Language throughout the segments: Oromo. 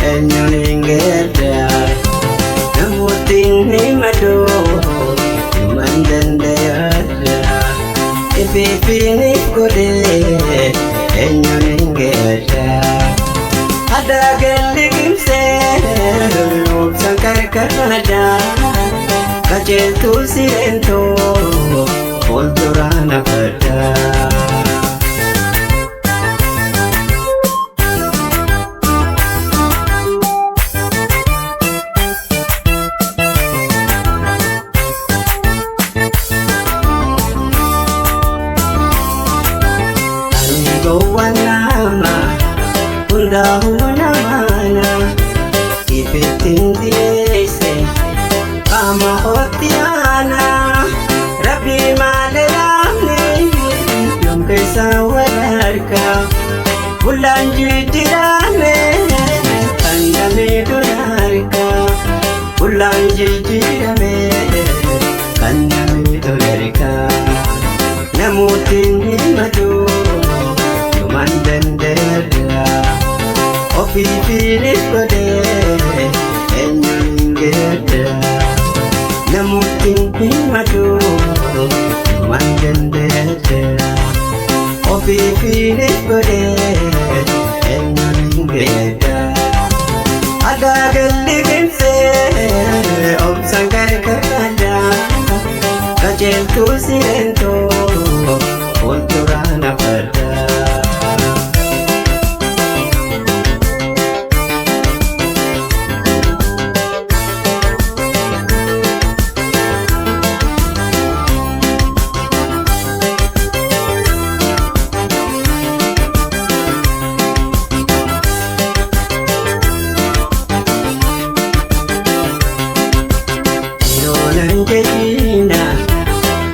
eenyuun hin geeddaru. Namootni ni madoo himan danda'aadha. Ifiifiniif godhee eenyuun hin geeddaru. Adagalli gimsee obsan karkarada. Kajeeltuu sireentoo fuulduraan afadda. Ani gowwaan nama hundaa'uu namaana ifittiin dhiyeesse qaama hootiyaana. Rabbii malee laafne yoom keessa wal harkaa bullaan jijjiirame kan damee tola harkaa bullaan jijjiirame kan damee tola harkaa. Namootni madoo himan danda'aadha. Ofiifiniif godhee eenyuun hin geeddaru. Namootni madoo himan danda'aadha. Ofiifiniif godhee eenyuun hin geeddaru. Adagalli gimsee obsan karkarada. Kajeeltuu sireentoo fuulduraan afadda.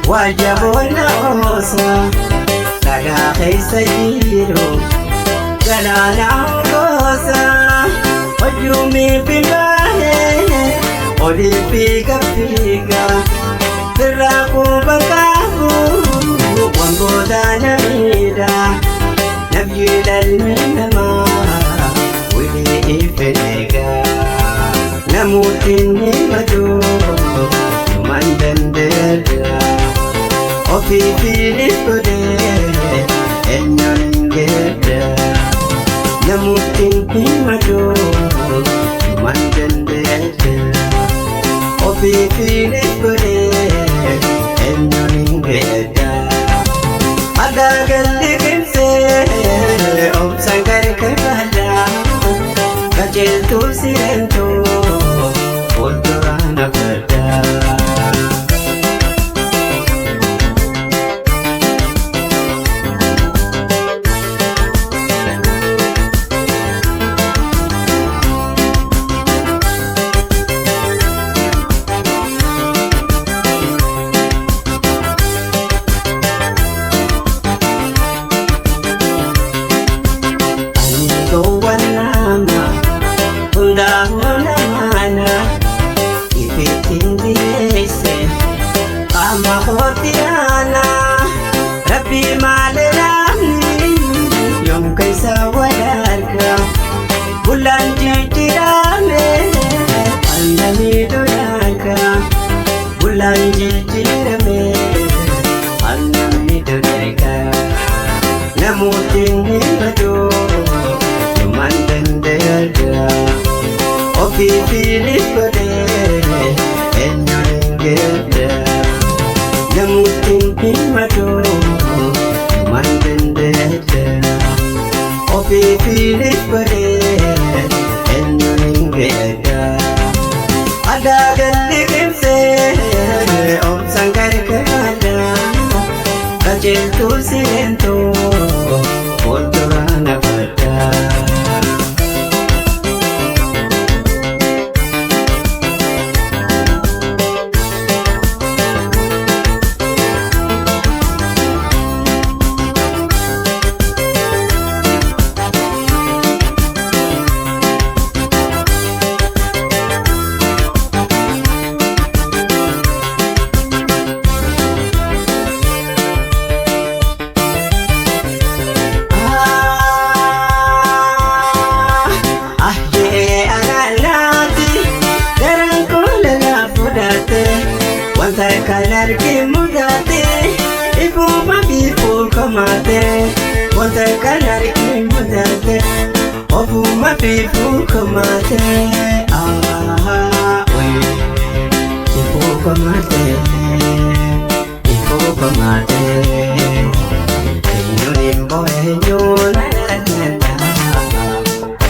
Wajaboona oosa dhagaa keessa jiru galaana goosa. Hojjuumii finbaanee olii fiiga firraa quban qabu wangoota namiidha. Nabyi dhalli namaa wilee ife eegaa. Namootni madoo himan danda'aadha. Ofiifiniif godhee eenyuun hin geeddaru. Namootni madoo himan danda'aadha. Ofiifiniif godhee eenyuun hin geeddaru. Adagalli gimsee obsan karkarada. Kajeeltuu sireentoo fuulduraan afadda. Gowwaan nama hundaa'uu argi mudate ifuma biful kamate wanta kan argi mudate ofuma biful kamate we iful kamate enyunim boenyuna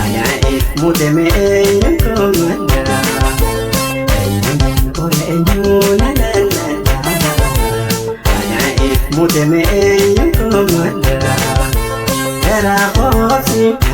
ana if mudeme enyumana mudeme yumana era qosi